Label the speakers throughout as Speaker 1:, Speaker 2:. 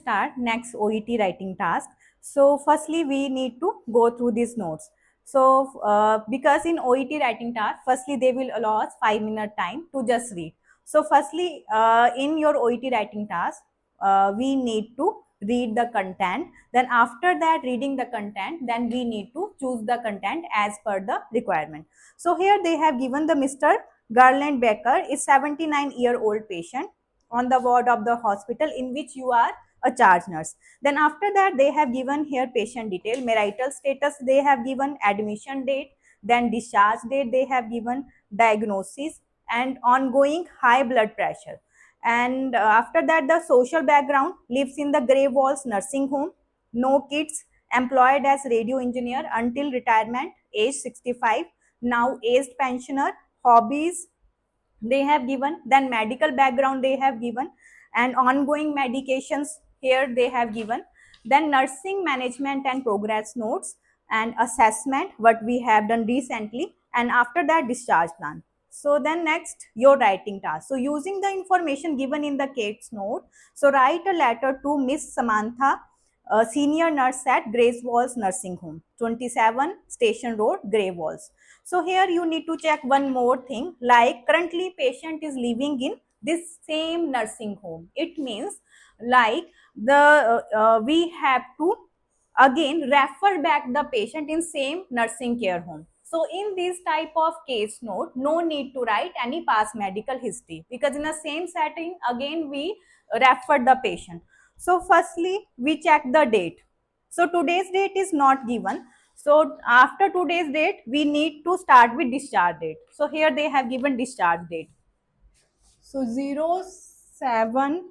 Speaker 1: start next OET writing task. So firstly, we need to go through these notes. So because in OET writing task, firstly they will allow us 5 minute time to just read. So firstly, in your OET writing task, we need to read the content. Then after that, reading the content, then we need to choose the content as per the requirement. So here they have given the Mr. Garland Becker is 79-year-old patient on the ward of the hospital in which you are a charge nurse. Then after that, they have given here patient detail, marital status, they have given admission date, then discharge date, they have given diagnosis and ongoing high blood pressure. And after that, the social background, lives in the Grey Walls nursing home, no kids, employed as radio engineer until retirement, age 65, now aged pensioner, hobbies they have given, then medical background they have given, and ongoing medications here they have given, then nursing management and progress notes and assessment what we have done recently, and after that discharge plan. So then next your writing task. So using the information given in the case note, so write a letter to Miss Samantha, a senior nurse at Grey Walls Nursing Home, 27 Station Road, Grey Walls. So here you need to check one more thing, like currently patient is living in this same nursing home. It means like we have to again refer back the patient in same nursing care home. So in this type of case note, no need to write any past medical history, because in the same setting again we refer the patient. So firstly we check the date. So today's date is not given. So after today's date, we need to start with discharge date. So here they have given discharge date. So 07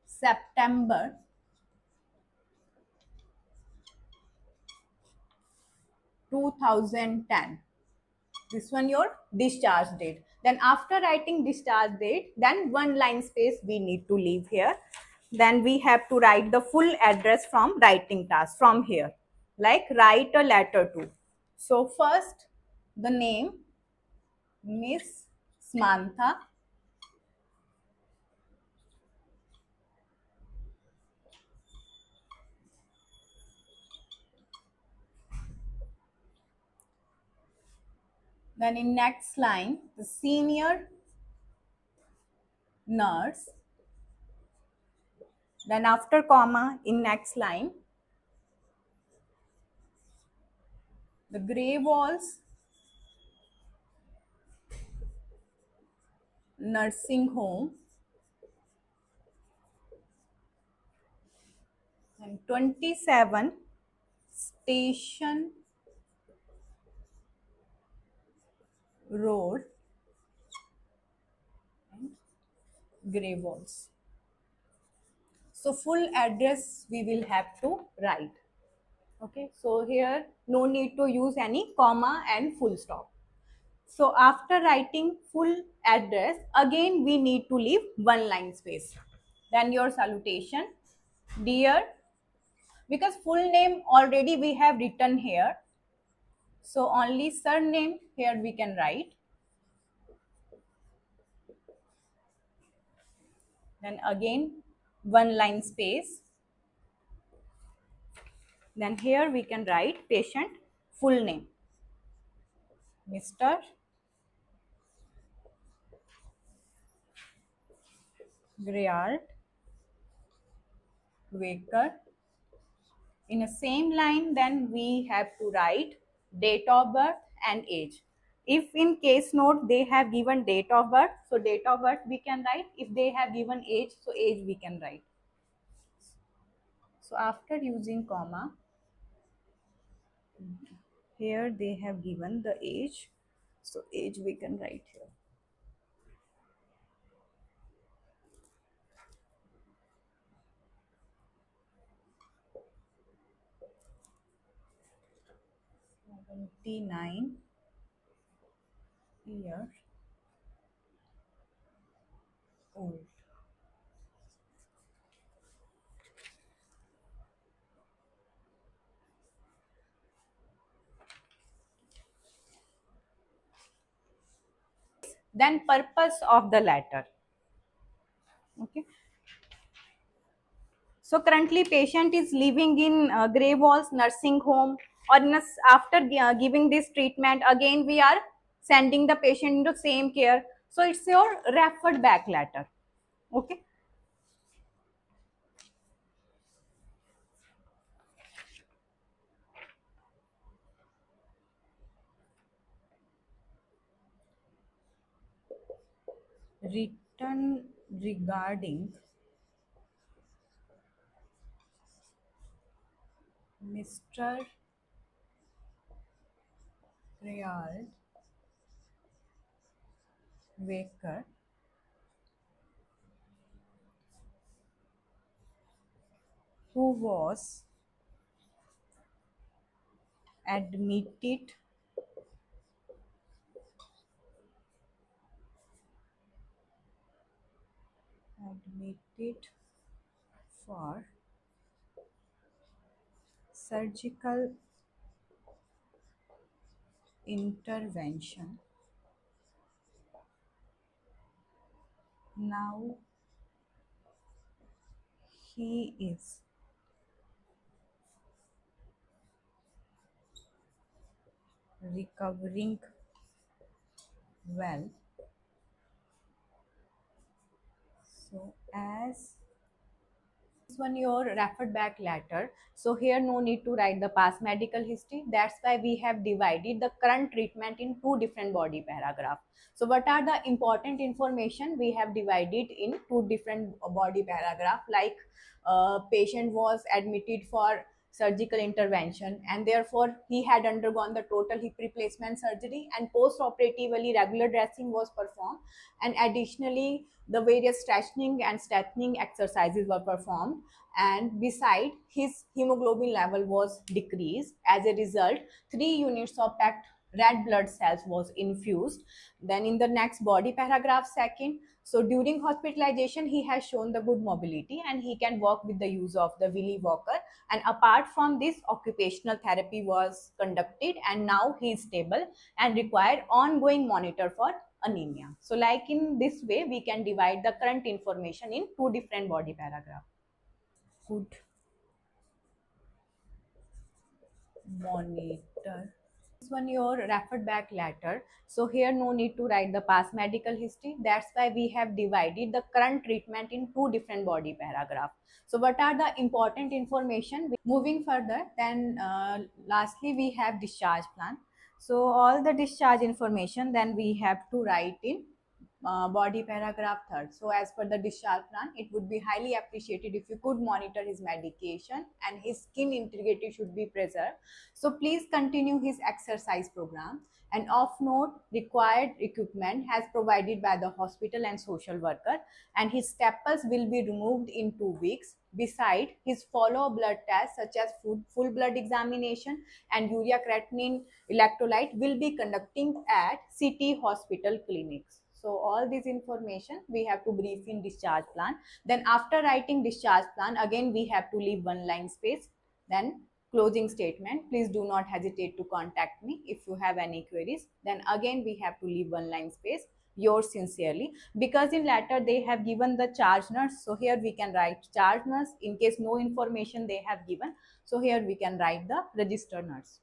Speaker 1: September 2010. This one your discharge date. Then after writing discharge date, then one line space we need to leave here. Then we have to write the full address from writing task from here. Like write a letter to. So first the name Miss Samantha, then in next line the senior nurse, then after comma in next line the Grey Walls nursing home, and 27 Station Road, and Grey Walls. So full address we will have to write. Okay, so here no need to use any comma and full stop. So after writing full address, again we need to leave one line space. Then your salutation, dear, because full name already we have written here. So only surname here we can write. Then again one line space. Then here we can write patient full name, Mr. Greyalt Waker. In the same line, then we have to write date of birth and age. If in case note they have given date of birth, so date of birth we can write. If they have given age, so age we can write. So after using comma, here they have given the age, so age we can write here. $79 years old. Then purpose of the letter. Okay. So currently patient is living in Grey Walls nursing home, or after giving this treatment, again we are sending the patient into same care. So it's your referred back letter. Okay. Written regarding Mr. Rayald Waker, who was admitted admitted for surgical intervention. Now he is recovering well. So as this one your referred back letter, so here no need to write the past medical history. That's why we have divided the current treatment in two different body paragraph. So what are the important information we have divided in two different body paragraph, like patient was admitted for surgical intervention and therefore he had undergone the total hip replacement surgery, and post operatively regular dressing was performed, and additionally the various stretching and strengthening exercises were performed, and beside his hemoglobin level was decreased. As a result, 3 units of packed red blood cells was infused. Then in the next body paragraph second, so during hospitalization he has shown the good mobility and he can walk with the use of the willy walker, and apart from this occupational therapy was conducted, and now he is stable and required ongoing monitor for anemia. So like in this way we can divide the current information in two different body paragraph. Good monitor. This one your referred back letter, so here no need to write the past medical history. That's why we have divided the current treatment in two different body paragraph. So what are the important information? Moving further, then lastly we have discharge plan. So all the discharge information then we have to write in body paragraph third. So as per the discharge plan, it would be highly appreciated if you could monitor his medication and his skin integrity should be preserved. So please continue his exercise program, and off note required equipment has provided by the hospital and social worker, and his staples will be removed in 2 weeks. Beside, his follow blood tests such as full blood examination and urea creatinine electrolyte will be conducting at city hospital clinics. So all this information we have to brief in discharge plan. Then after writing discharge plan, again we have to leave one line space. Then closing statement, please do not hesitate to contact me if you have any queries. Then again we have to leave one line space, yours sincerely, because in letter they have given the charge nurse, so here we can write charge nurse in case no information they have given. So here we can write the registered nurse.